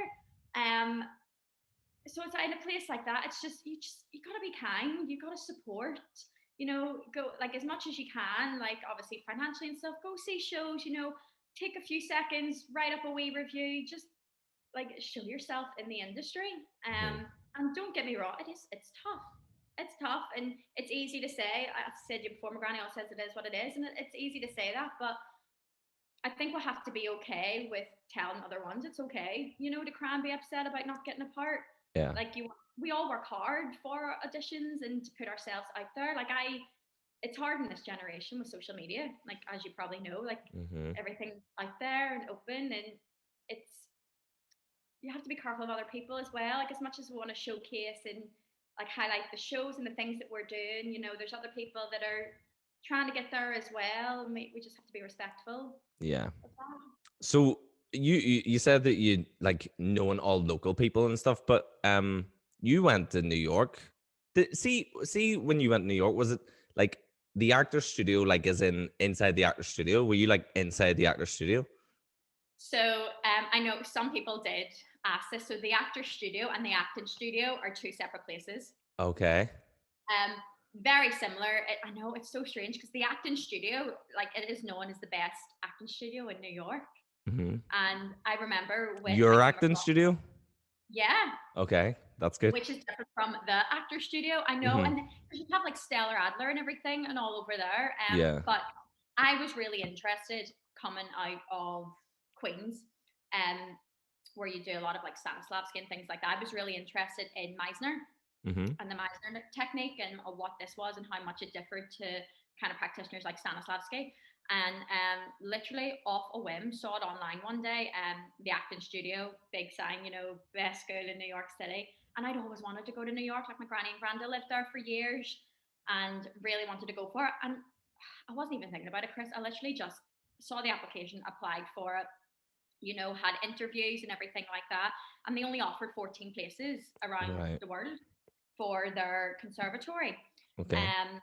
S2: So it's in a place like that, it's you gotta be kind, you gotta support, go like as much as you can, like obviously financially and stuff, go see shows, take a few seconds, write up a wee review, just like show yourself in the industry.
S1: Mm-hmm.
S2: And don't get me wrong, it's tough. It's tough and it's easy to say. I've said you before, my granny always says it is what it is, and it's easy to say that, but I think we have to be okay with telling other ones it's okay, to cry and be upset about not getting a part.
S1: Yeah.
S2: Like we all work hard for auditions and to put ourselves out there. It's hard in this generation with social media. Like as you probably know, like
S1: Mm-hmm.
S2: everything's out there and open, and it's you have to be careful of other people as well. Like as much as we want to showcase and like highlight the shows and the things that we're doing, there's other people that are trying to get there as well. And we just have to be respectful
S1: Yeah.
S2: of that.
S1: So you said that you like knowing all local people and stuff, but you went to New York. See when you went to New York, was it like the actor studio, like as in inside the actor studio? Were you like inside the actor studio?
S2: So I know some people did ask this. So the actor studio and the acting studio are two separate places.
S1: Okay.
S2: Um, Very similar. I know it's so strange because the acting studio, like it is known as the best acting studio in New York.
S1: Mm-hmm.
S2: And I remember when I
S1: Your
S2: came
S1: acting
S2: across,
S1: studio?
S2: yeah,
S1: Okay, that's good.
S2: which is different from the actor studio. I know,
S1: Mm-hmm.
S2: and you have like Stellar Adler and everything and all over there.
S1: Yeah.
S2: But I was really interested coming out of Queens, where you do a lot of like Stanislavski and things like that. I was really interested in Meisner
S1: Mm-hmm.
S2: and the Meisner technique and what this was and how much it differed to kind of practitioners like Stanislavski. And literally off a whim, saw it online one day. The acting studio, big sign, best school in New York City. And I'd always wanted to go to New York. Like my granny and Miranda lived there for years, and really wanted to go for it. And I wasn't even thinking about it, Chris. I literally just saw the application, applied for it, had interviews and everything like that. And they only offered 14 places around
S1: Right.
S2: the world for their conservatory.
S1: Okay.
S2: Um,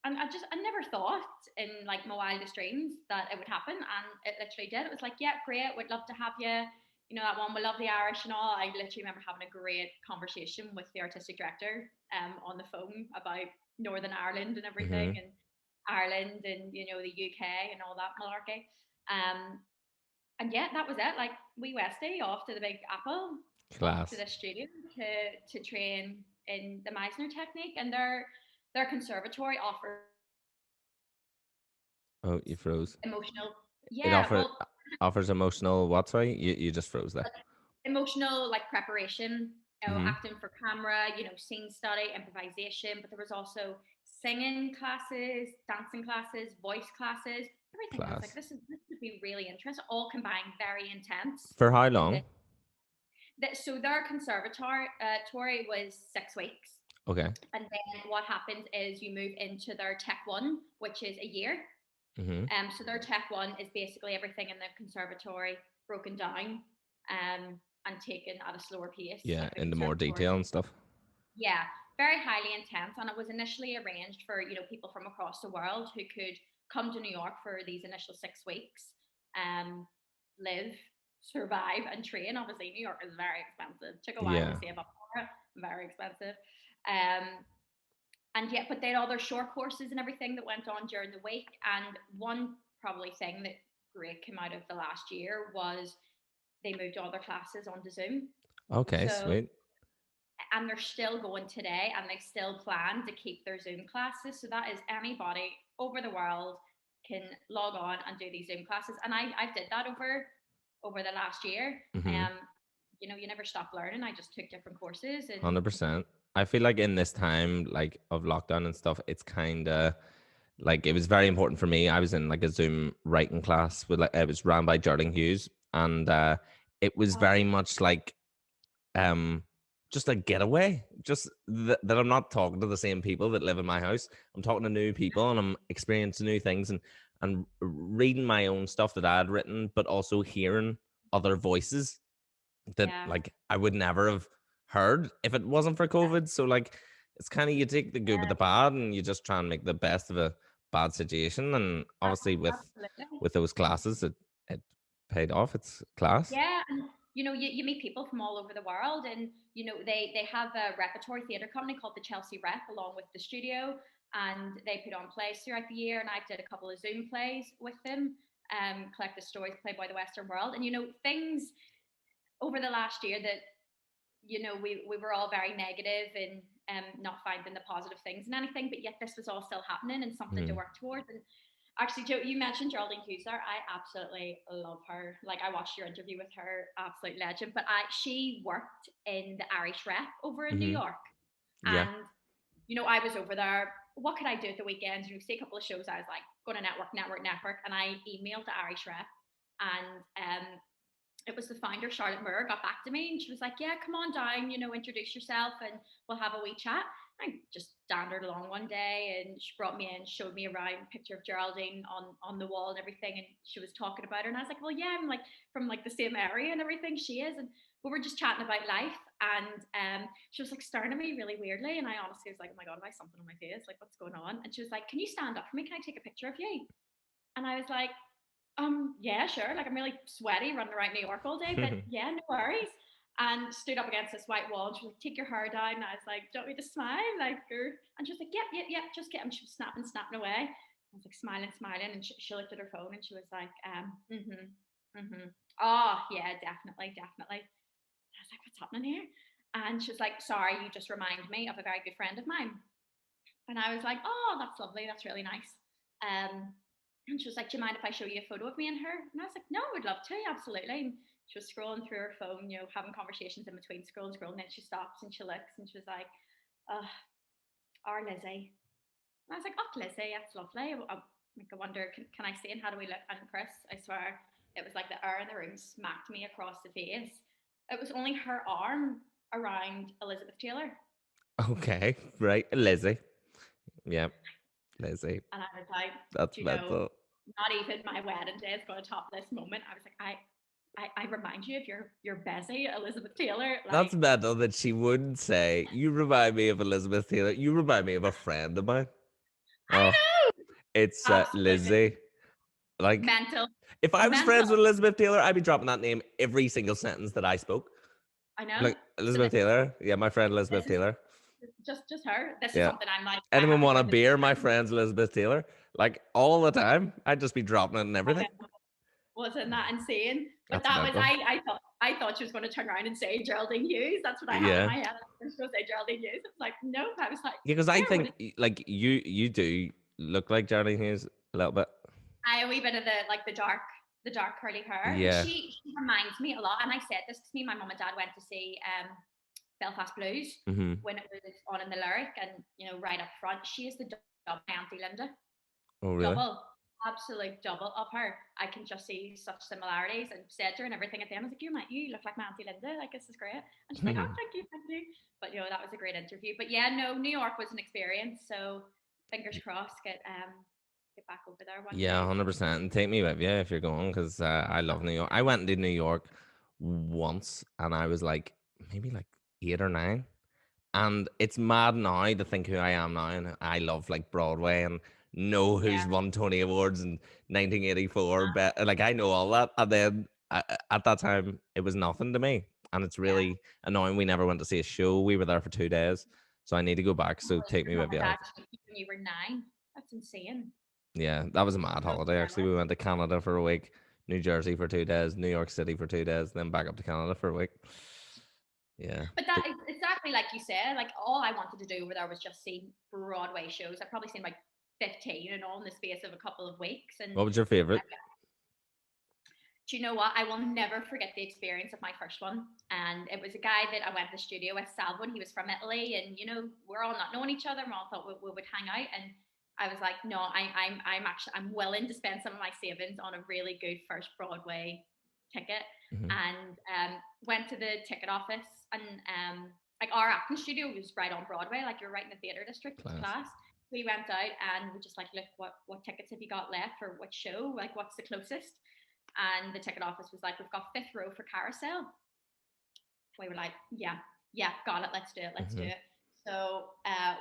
S2: and I never thought in like my wildest dreams that it would happen, and it literally did. It was like, yeah, great, we'd love to have you. That one, we love the Irish and all. I literally remember having a great conversation with the artistic director on the phone about Northern Ireland and everything,
S1: Mm-hmm.
S2: and Ireland and the UK and all that malarkey. And yeah, that was it. Like we Westie off to the Big Apple, off to
S1: Class.
S2: the studio to train in the Meisner technique, and their conservatory offers
S1: Oh, you froze.
S2: emotional,
S1: It
S2: yeah, well,
S1: offers emotional what? Sorry, you just froze there.
S2: emotional like preparation acting for camera, scene study, improvisation, but there was also singing classes, dancing classes, voice classes, everything. I was like,
S1: Class.
S2: this would be really interesting, all combined, very intense.
S1: For how
S2: And
S1: long?
S2: so their conservatory was 6 weeks.
S1: Okay.
S2: And then what happens is you move into their Tech 1, which is a year. So their Tech 1 is basically everything in the conservatory broken down and taken at a slower pace.
S1: Yeah,
S2: like
S1: into more detail and stuff.
S2: Yeah, very highly intense. And it was initially arranged for, people from across the world who could come to New York for these initial 6 weeks, live, survive, and train. Obviously, New York is very expensive. Took a while to save up for it. Very expensive. And yet, but they had all their short courses and everything that went on during the week. And one probably thing that great came out of the last year was they moved all their classes onto Zoom.
S1: Okay, sweet.
S2: And they're still going today, and they still plan to keep their Zoom classes. So that is anybody over the world can log on and do these Zoom classes. And I did that over the last year. You never stop learning. I just took different courses.
S1: 100%. I feel like in this time, like of lockdown and stuff, it's kind of like it was very important for me. I was in like a Zoom writing class with it was run by Geraldine Hughes, and it was very much like just a getaway. Just that I'm not talking to the same people that live in my house. I'm talking to new people, and I'm experiencing new things and reading my own stuff that I had written, but also hearing other voices that like I would never have heard if it wasn't for COVID. So like it's kind of you take the good with the bad and you just try and make the best of a bad situation. And obviously with those classes it paid off. It's class.
S2: Yeah, and you meet people from all over the world, and they have a repertory theatre company called the Chelsea Rep, along with the studio, and they put on plays throughout the year. And I did a couple of Zoom plays with them, collected stories played by the Western world, and things over the last year that we were all very negative and not finding the positive things in anything, but yet this was all still happening and something to work towards. And actually, Joe, you mentioned Geraldine Hughes there. I absolutely love her. Like, I watched your interview with her, absolute legend. But she worked in the Irish Rep over in New York. And, I was over there. What could I do at the weekends? See a couple of shows. I was like, go to network. And I emailed the Irish Rep. And it was the founder, Charlotte Moore, got back to me, and she was like, yeah, come on down, introduce yourself and we'll have a wee chat. I just dandered along one day, and she brought me in, showed me around, picture of Geraldine on the wall and everything, and she was talking about her, and I was like, well, yeah, I'm like from like the same area and everything she is, and we were just chatting about life, and she was like staring at me really weirdly, and I honestly was like, oh my god, have I something on my face, like what's going on? And she was like, can you stand up for me, can I take a picture of you? And I was like, yeah, sure. Like, I'm really sweaty running around New York all day, but yeah, no worries. And stood up against this white wall, and she was like, take your hair down. And I was like, do you want me to smile? Like, and she was like, yep, just get him. She was snapping away. I was like, smiling. And she looked at her phone, and she was like, oh, yeah, definitely. I was like, what's happening here? And she was like, sorry, you just remind me of a very good friend of mine. And I was like, oh, that's lovely. That's really nice. And she was like, do you mind if I show you a photo of me and her? And I was like, no, I would love to, absolutely. And she was scrolling through her phone, having conversations in between, scrolling. And then she stops and she looks and she was like, oh, our Lizzie. And I was like, oh, Lizzie, that's lovely. I wonder, can I see, and how do we look? And Chris, I swear, it was like the air in the room smacked me across the face. It was only her arm around Elizabeth Taylor.
S1: Okay, right, Lizzie. Yeah. Lizzie.
S2: And I was like,
S1: that's mental.
S2: Not even my wedding day is going to top this moment. I was like, I remind you of your Bessie, Elizabeth Taylor. Like,
S1: that's mental that she wouldn't say, you remind me of Elizabeth Taylor. You remind me of a friend of mine.
S2: I know.
S1: It's Lizzie. Like,
S2: mental.
S1: If I was friends with Elizabeth Taylor, I'd be dropping that name every single sentence that I spoke.
S2: I know.
S1: Like, Elizabeth Taylor. Yeah, my friend Elizabeth Taylor.
S2: Just her. This is something I'm like.
S1: Anyone want a beer? My friend's Elizabeth Taylor. Like, all the time. I'd just be dropping it and everything.
S2: Wasn't that insane? But that was, I thought she was going to turn around and say Geraldine Hughes. That's what I had in my head. I was going to say Geraldine Hughes. I was like, no. I was like,
S1: yeah, because I think like you do look like Geraldine Hughes a little bit.
S2: I a wee bit of the dark curly hair.
S1: Yeah.
S2: She reminds me a lot, and I said this because me and my mum and dad went to see Belfast Blues
S1: Mm-hmm.
S2: when it was on in the lyric, and right up front, she is the double Auntie Linda,
S1: Oh, really?
S2: double, absolute double of her. I can just see such similarities and said to her and everything at the end. I was like, you look like my Auntie Linda. Like, this is great. And she's like, oh, thank you, thank you. But that was a great interview. But yeah, no, New York was an experience. So fingers crossed, get back over there one
S1: Yeah,
S2: day.
S1: 100%. And take me with you if you're going, because I love New York. I went to New York once, and I was like maybe like 8 or 9. And it's mad now to think who I am now, and I love like Broadway and know
S2: Yeah,
S1: who's won Tony Awards in 1984. But like I know all that, and then at that time it was nothing to me, and it's
S2: yeah.
S1: really annoying. We never went to see a show. We were there for 2 days, so I need to go back. So take me
S2: Your
S1: with
S2: mum and
S1: you.
S2: dad took you when you were 9. That's insane.
S1: Yeah, that was a mad
S2: So
S1: holiday. Actually,
S2: jealous.
S1: we went to Canada for a week, New Jersey for 2 days, New York City for 2 days, then back up to Canada for a week. Yeah,
S2: But that is exactly like you said. Like, all I wanted to do over there was just see Broadway shows. I've probably seen like 15 and all in the space of a couple of weeks. And
S1: what was your favorite?
S2: do you know what? I will never forget the experience of my first one. And it was a guy that I went to the studio with, Salvo, and he was from Italy. And we're all not knowing each other. And we all thought we would hang out. And I was like, no, I'm willing to spend some of my savings on a really good first Broadway ticket.
S1: Mm-hmm.
S2: And went to the ticket office, and like, our Acton studio was right on Broadway, like you're right in the theatre district. It's class. We went out and we just like, look, what tickets have you got left for what show? Like, what's the closest? And the ticket office was like, we've got 5th row for Carousel. We were like, yeah, got it. Let's do it. So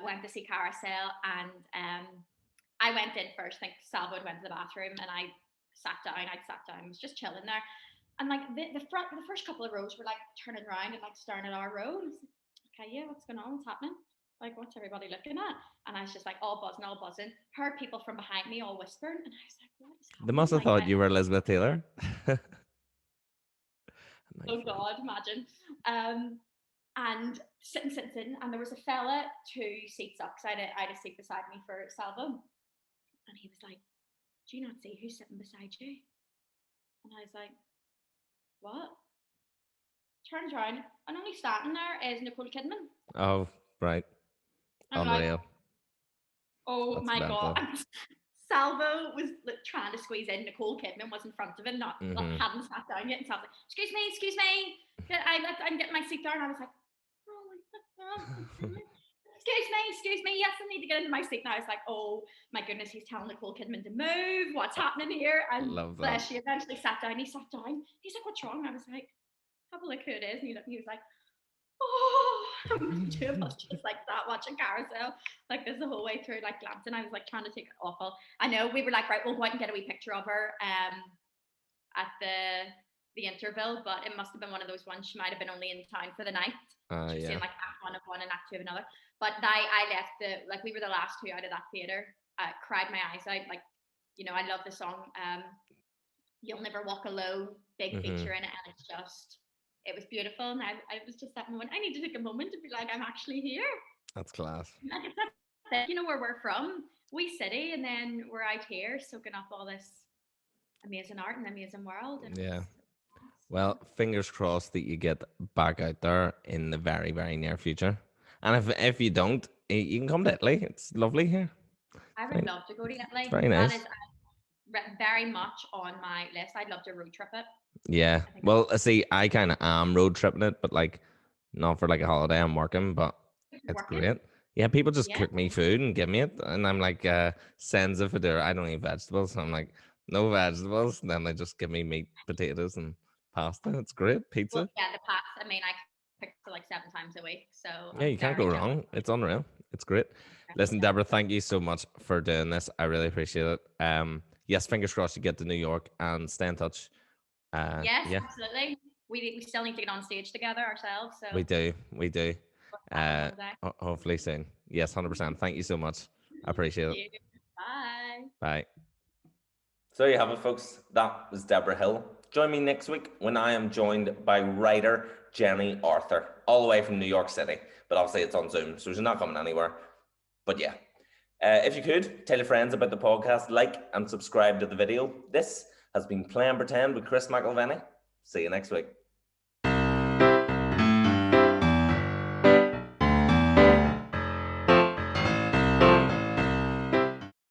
S2: went to see Carousel, and I went in first. I think Salvo went to the bathroom, and I sat down. Was just chilling there. And like the first couple of rows were like turning around and like staring at our row. And I was like, okay, yeah, what's going on? What's happening? Like, what's everybody looking at? And I was just like, all buzzing. Heard people from behind me all whispering, and I was like, what is happening?
S1: They must have
S2: like,
S1: thought you were Elizabeth Taylor.
S2: Oh God, imagine. And sitting, and there was a fella 2 seats up, because I had a seat beside me for Salvo, and he was like, do you not see who's sitting beside you? And I was like, what? Turns around, and only standing there is Nicole Kidman.
S1: Oh, right.
S2: I'm
S1: Unreal.
S2: like, oh
S1: That's
S2: my
S1: mental.
S2: God. Salvo was like, trying to squeeze in. Nicole Kidman was in front of him, hadn't sat down yet, and Salvo's like, excuse me, I'm getting my seat down. I was like, oh, excuse me, yes, I need to get into my seat. And I was like, oh my goodness, he's telling Nicole Kidman to move. What's happening here? And
S1: love that.
S2: she eventually sat down. He sat down. He's like, what's wrong? And I was like, have a look who it is. And he was like, oh, the 2 of us just like sat watching Carousel like this the whole way through, like glancing. I was like trying to take it awful. I know, we were like, right, we'll go out and get a wee picture of her at the interval, but it must have been one of those ones. She might have been only in town for the night. She was seeing like Act 1 of one and Act 2 of another. But I left we were the last 2 out of that theatre. Cried my eyes out. Like, I love the song You'll Never Walk Alone, big feature in it, and it was beautiful. And I was just that moment, I need to take a moment to be like, I'm actually here.
S1: That's class.
S2: Like, where we're from, wee city, and then we're out here soaking up all this amazing art and amazing world. And
S1: yeah. Well, fingers crossed that you get back out there in the very, very near future. And if you don't, you can come to Italy. It's lovely here.
S2: I would love to go to Italy.
S1: It's very nice.
S2: That is very much on my list. I'd love to road trip it.
S1: Yeah. Well, see, I kind of am road tripping it, but like not for like a holiday. I'm working, but it's great. Yeah, people just cook me food and give me it, and I'm like, senza fedora. I don't eat vegetables, so I'm like, no vegetables. And then they just give me meat, potatoes, and pasta. It's great. Pizza.
S2: Well, yeah, the pasta. I mean, I cook for like 7 times a week, so
S1: yeah, you can't go wrong. It's unreal. It's great. Listen, Debra, thank you so much for doing this. I really appreciate it. Yes, fingers crossed you get to New York and stay in touch.
S2: Yes, absolutely. We still need to get on stage together ourselves. So
S1: we do. Hopefully soon. Yes, 100%. Thank you so much. I appreciate it. Bye. So you have it, folks. That was Debra Hill. Join me next week when I am joined by writer Jenny Arthur, all the way from New York City. But obviously it's on Zoom, so she's not coming anywhere. But yeah, if you could, tell your friends about the podcast, like and subscribe to the video. This has been Play and Pretend with Chris McIlvenny. See you next week.